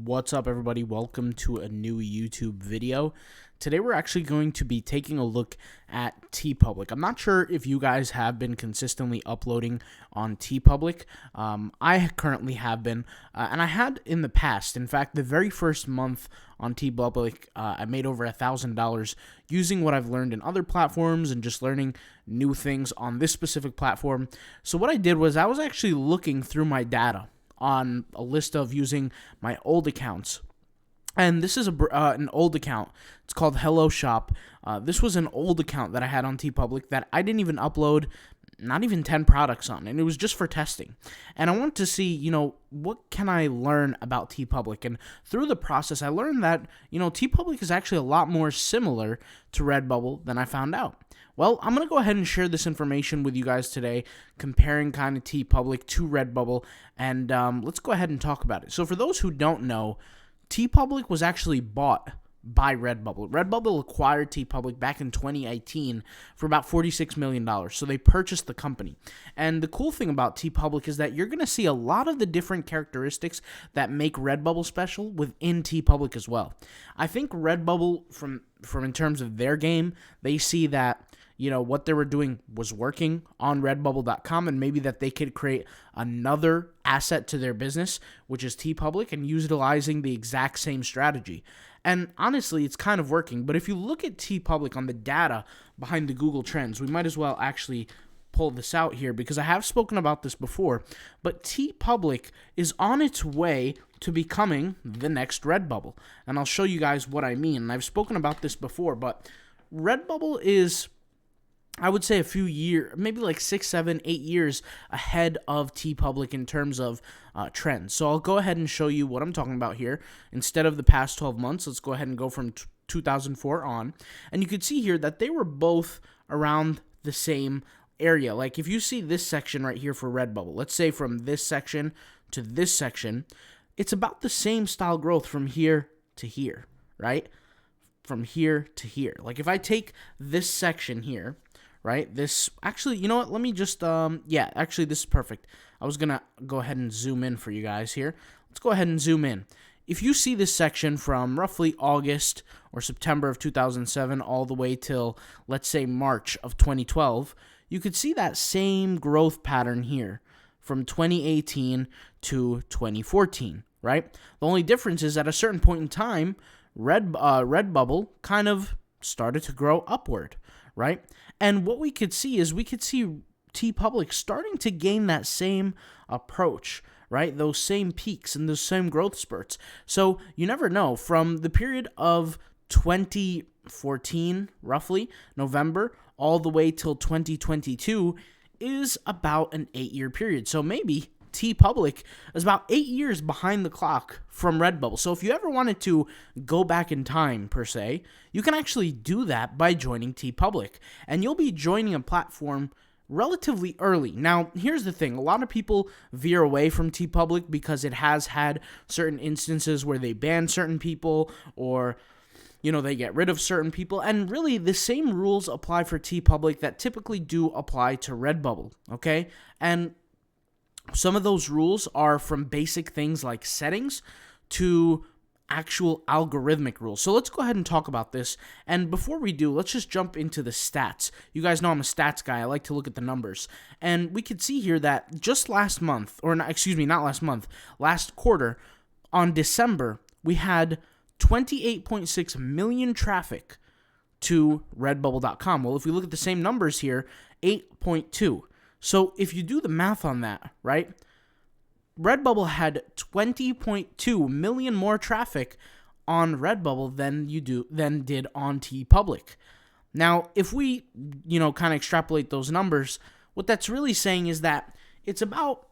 What's up, everybody? Welcome to a new YouTube video. Today we're actually going to be taking a look at Teepublic. I'm not sure if you guys have been consistently uploading on Teepublic. I currently have been, and I had in the past. In fact, the very first month on Teepublic, I made over $1,000 using what I've learned in other platforms and just learning new things on this specific platform. So what I did was I was actually looking through my data on a list of using my old accounts. And this is an old account. It's called Hello Shop. This was an old account that I had on Teepublic that I didn't even upload not even 10 products on, and it was just for testing. And I wanted to see, what can I learn about Teepublic? And through the process, I learned that, Teepublic is actually a lot more similar to Redbubble than I found out. Well, I'm going to go ahead and share this information with you guys today, comparing kind of Teepublic to Redbubble, and let's go ahead and talk about it. So for those who don't know, Teepublic was actually bought by Redbubble. Redbubble acquired Teepublic back in 2018 for about $46 million, so they purchased the company. And the cool thing about Teepublic is that you're going to see a lot of the different characteristics that make Redbubble special within Teepublic as well. I think Redbubble, from in terms of their game, they see that what they were doing was working on Redbubble.com, and maybe that they could create another asset to their business, which is Teepublic, and utilizing the exact same strategy. And honestly, it's kind of working. But if you look at Teepublic on the data behind the Google Trends, we might as well actually pull this out here because I have spoken about this before. But Teepublic is on its way to becoming the next Redbubble. And I'll show you guys what I mean. And I've spoken about this before, but Redbubble is, I would say, a few years, maybe like 6, 7, 8 years ahead of Teepublic in terms of trends. So I'll go ahead and show you what I'm talking about here. Instead of the past 12 months, let's go ahead and go from 2004 on. And you can see here that they were both around the same area. Like if you see this section right here for Redbubble, let's say from this section to this section, it's about the same style growth from here to here, right? From here to here. Like if I take this section here, right? This, actually, you know what? Let me just, actually, this is perfect. I was going to go ahead and zoom in for you guys here. Let's go ahead and zoom in. If you see this section from roughly August or September of 2007 all the way till, let's say, March of 2012, you could see that same growth pattern here from 2018 to 2014, right? The only difference is at a certain point in time, Redbubble kind of started to grow upward, right? And what we could see is Teepublic starting to gain that same approach, right? Those same peaks and those same growth spurts. So you never know. From the period of 2014, roughly, November, all the way till 2022 is about an 8-year period. So maybe Teepublic is about 8 years behind the clock from Redbubble. So if you ever wanted to go back in time, per se, you can actually do that by joining Teepublic. And you'll be joining a platform relatively early. Now, here's the thing. A lot of people veer away from Teepublic because it has had certain instances where they ban certain people or they get rid of certain people. And really, the same rules apply for Teepublic that typically do apply to Redbubble, okay? And some of those rules are from basic things like settings to actual algorithmic rules. So let's go ahead and talk about this. And before we do, let's just jump into the stats. You guys know I'm a stats guy. I like to look at the numbers. And we could see here that just last month, or not last month, last quarter, on December, we had 28.6 million traffic to Redbubble.com. Well, if we look at the same numbers here, 8.2. So if you do the math on that, right, Redbubble had 20.2 million more traffic on Redbubble than did on Teepublic. Now, if we, kind of extrapolate those numbers, what that's really saying is that it's about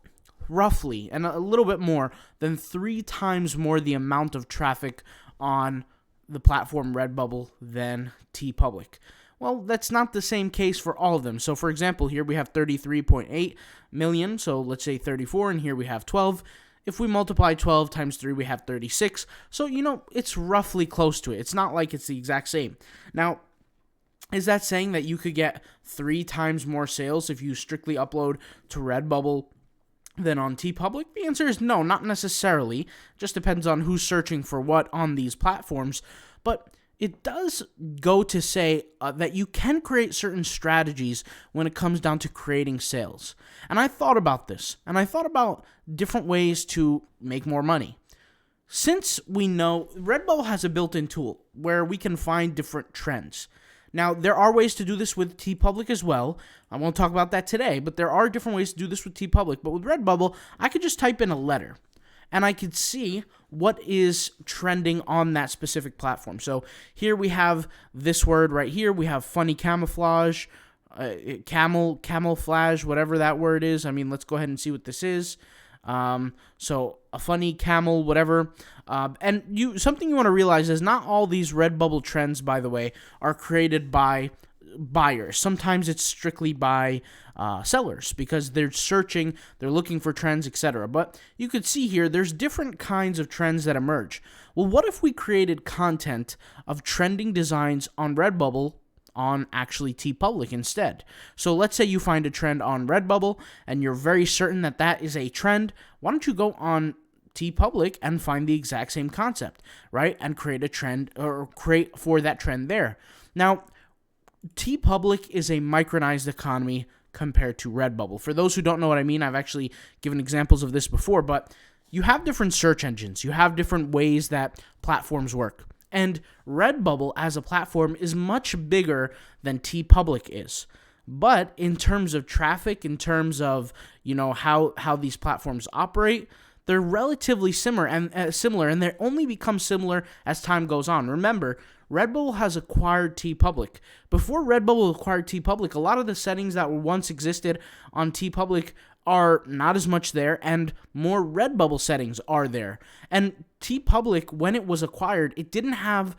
roughly, and a little bit more, than 3 times more the amount of traffic on the platform Redbubble than Teepublic. Well, that's not the same case for all of them. So, for example, here we have 33.8 million, so let's say 34, and here we have 12. If we multiply 12 times 3, we have 36. So, it's roughly close to it. It's not like it's the exact same. Now, is that saying that you could get 3 times more sales if you strictly upload to Redbubble than on Teepublic? The answer is no, not necessarily. Just depends on who's searching for what on these platforms. But it does go to say that you can create certain strategies when it comes down to creating sales. And I thought about this, and I thought about different ways to make more money. Since we know Redbubble has a built-in tool where we can find different trends. Now, there are ways to do this with Teepublic as well. I won't talk about that today, but there are different ways to do this with Teepublic. But with Redbubble, I could just type in a letter, and I could see what is trending on that specific platform. So here we have this word right here. We have funny camouflage, camouflage, whatever that word is. I mean, let's go ahead and see what this is. So a funny camel, whatever. And something you want to realize is not all these Redbubble trends, by the way, are created by buyers. Sometimes it's strictly by sellers because they're searching, they're looking for trends, etc. But you could see here, there's different kinds of trends that emerge. Well, what if we created content of trending designs on Redbubble on actually Teepublic instead? So let's say you find a trend on Redbubble and you're very certain that that is a trend. Why don't you go on Teepublic and find the exact same concept, right? And create a trend or create for that trend there. Now, Teepublic is a micronized economy compared to Redbubble. For those who don't know what I mean, I've actually given examples of this before, but you have different search engines. You have different ways that platforms work. And Redbubble as a platform is much bigger than Teepublic is. But in terms of traffic, in terms of, how these platforms operate, they're relatively similar, and they only become similar as time goes on. Remember, Redbubble has acquired Teepublic. Before Redbubble acquired Teepublic, a lot of the settings that once existed on Teepublic are not as much there, and more Redbubble settings are there. And Teepublic, when it was acquired, it didn't have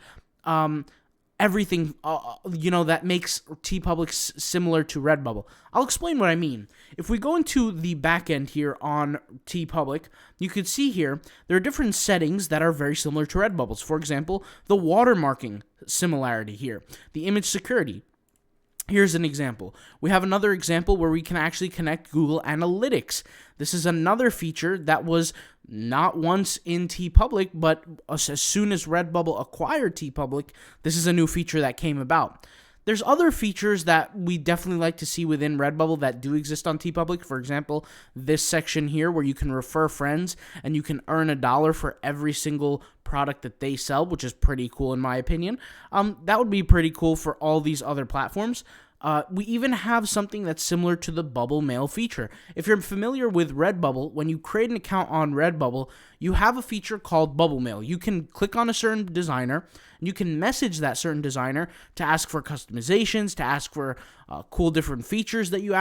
everything, that makes Teepublic similar to Redbubble. I'll explain what I mean. If we go into the back end here on Teepublic, you can see here, there are different settings that are very similar to Redbubble's. For example, the watermarking similarity here, the image security. Here's an example. We have another example where we can actually connect Google Analytics. This is another feature that was not once in Teepublic, but as soon as Redbubble acquired Teepublic, this is a new feature that came about. There's other features that we definitely like to see within Redbubble that do exist on Teepublic. For example, this section here where you can refer friends and you can earn $1 for every single product that they sell, which is pretty cool in my opinion. That would be pretty cool for all these other platforms. We even have something that's similar to the Bubble Mail feature. If you're familiar with Redbubble, when you create an account on Redbubble, you have a feature called Bubble Mail. You can click on a certain designer, and you can message that certain designer to ask for customizations, to ask for cool different features that you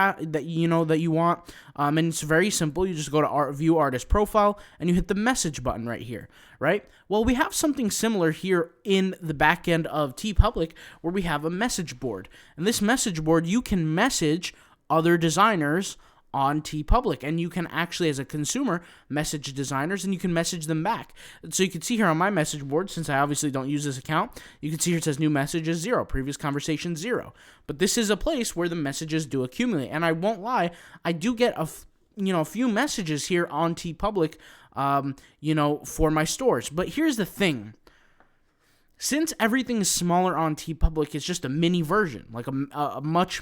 want. And it's very simple. You just go to View Artist Profile, and you hit the message button right here, right? Well, we have something similar here in the back end of Teepublic where we have a message board. And this message board, you can message other designers on Teepublic, and you can actually, as a consumer, message designers, and you can message them back. So you can see here on my message board, since I obviously don't use this account, you can see here it says new messages 0, previous conversation 0. But this is a place where the messages do accumulate, and I won't lie, I do get a few messages here on Teepublic, for my stores. But here's the thing. Since everything is smaller on Teepublic, it's just a mini version, like a much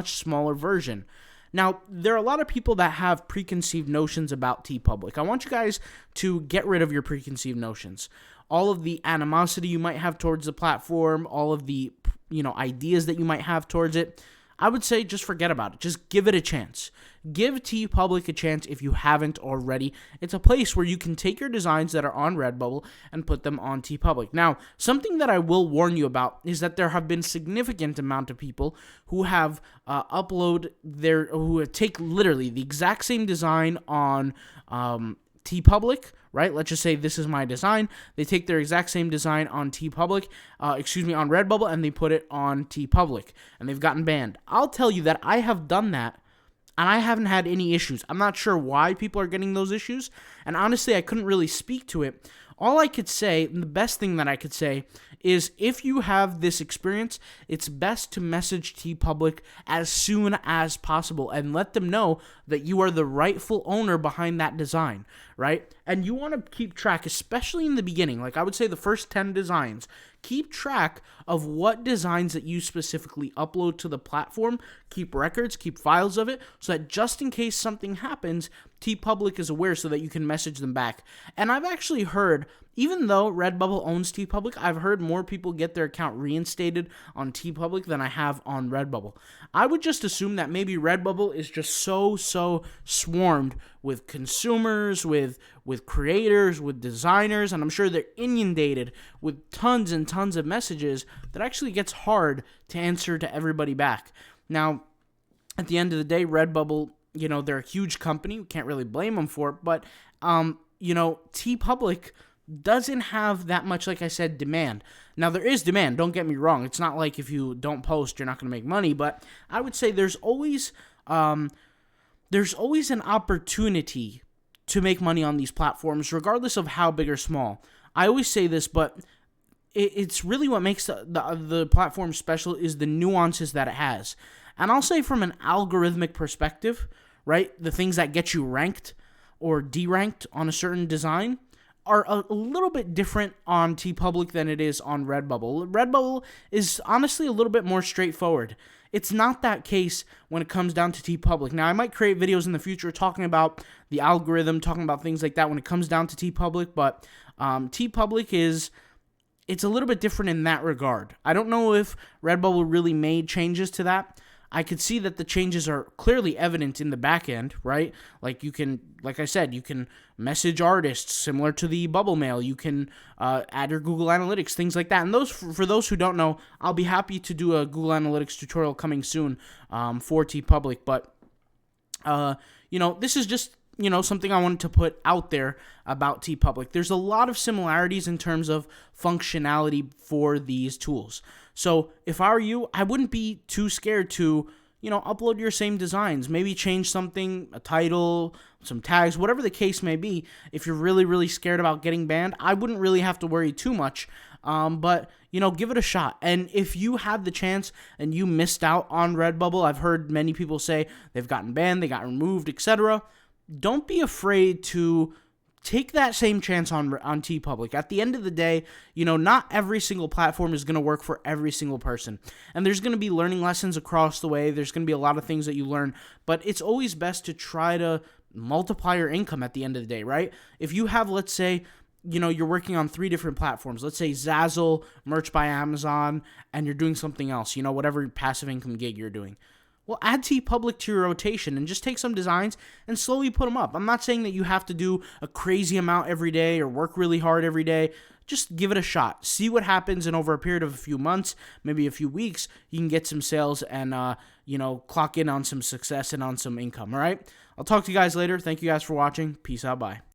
smaller version. Now, there are a lot of people that have preconceived notions about Teepublic. I want you guys to get rid of your preconceived notions. All of the animosity you might have towards the platform, all of the ideas that you might have towards it, I would say just forget about it. Just give it a chance. Give Teepublic a chance if you haven't already. It's a place where you can take your designs that are on Redbubble and put them on Teepublic. Now, something that I will warn you about is that there have been significant amount of people who have who take literally the exact same design on Teepublic, right? Let's just say this is my design. They take their exact same design on Teepublic, on Redbubble, and they put it on Teepublic, and they've gotten banned. I'll tell you that I have done that, and I haven't had any issues. I'm not sure why people are getting those issues, and honestly, I couldn't really speak to it All I could say, and the best thing that I could say, is if you have this experience, it's best to message Teepublic as soon as possible and let them know that you are the rightful owner behind that design, right? And you want to keep track, especially in the beginning. Like I would say the first 10 designs, keep track of what designs that you specifically upload to the platform. Keep records, keep files of it, so that just in case something happens, Teepublic is aware so that you can message them back. And I've actually heard, even though Redbubble owns Teepublic, I've heard more people get their account reinstated on Teepublic than I have on Redbubble. I would just assume that maybe Redbubble is just so swarmed with consumers, with creators, with designers, and I'm sure they're inundated with tons and tons of messages that actually gets hard to answer to everybody back. Now, at the end of the day, Redbubble, they're a huge company. We can't really blame them for it, but, Teepublic doesn't have that much, like I said, demand. Now, there is demand, don't get me wrong. It's not like if you don't post, you're not going to make money, but I would say there's always an opportunity to make money on these platforms, regardless of how big or small. I always say this, but it's really what makes the platform special is the nuances that it has. And I'll say from an algorithmic perspective, right, the things that get you ranked or deranked on a certain design are a little bit different on Teepublic than it is on Redbubble. Redbubble is honestly a little bit more straightforward. It's not that case when it comes down to Teepublic. Now, I might create videos in the future talking about the algorithm, talking about things like that when it comes down to Teepublic, but Teepublic it's a little bit different in that regard. I don't know if Redbubble really made changes to that. I could see that the changes are clearly evident in the back end, right? Like I said, you can message artists similar to the Bubble Mail. You can add your Google Analytics, things like that. And those, for those who don't know, I'll be happy to do a Google Analytics tutorial coming soon for Teepublic. But this is just something I wanted to put out there about Teepublic. There's a lot of similarities in terms of functionality for these tools. So if I were you, I wouldn't be too scared to, upload your same designs. Maybe change something, a title, some tags, whatever the case may be. If you're really, really scared about getting banned, I wouldn't really have to worry too much. But give it a shot. And if you had the chance and you missed out on Redbubble, I've heard many people say they've gotten banned, they got removed, etc. Don't be afraid to take that same chance on Teepublic. At the end of the day, not every single platform is going to work for every single person. And there's going to be learning lessons across the way. There's going to be a lot of things that you learn. But it's always best to try to multiply your income at the end of the day, right? If you have, let's say, you're working on 3 different platforms. Let's say Zazzle, Merch by Amazon, and you're doing something else, whatever passive income gig you're doing. Well, add Teepublic to your rotation and just take some designs and slowly put them up. I'm not saying that you have to do a crazy amount every day or work really hard every day. Just give it a shot. See what happens, and over a period of a few months, maybe a few weeks, you can get some sales and, clock in on some success and on some income, all right? I'll talk to you guys later. Thank you guys for watching. Peace out. Bye.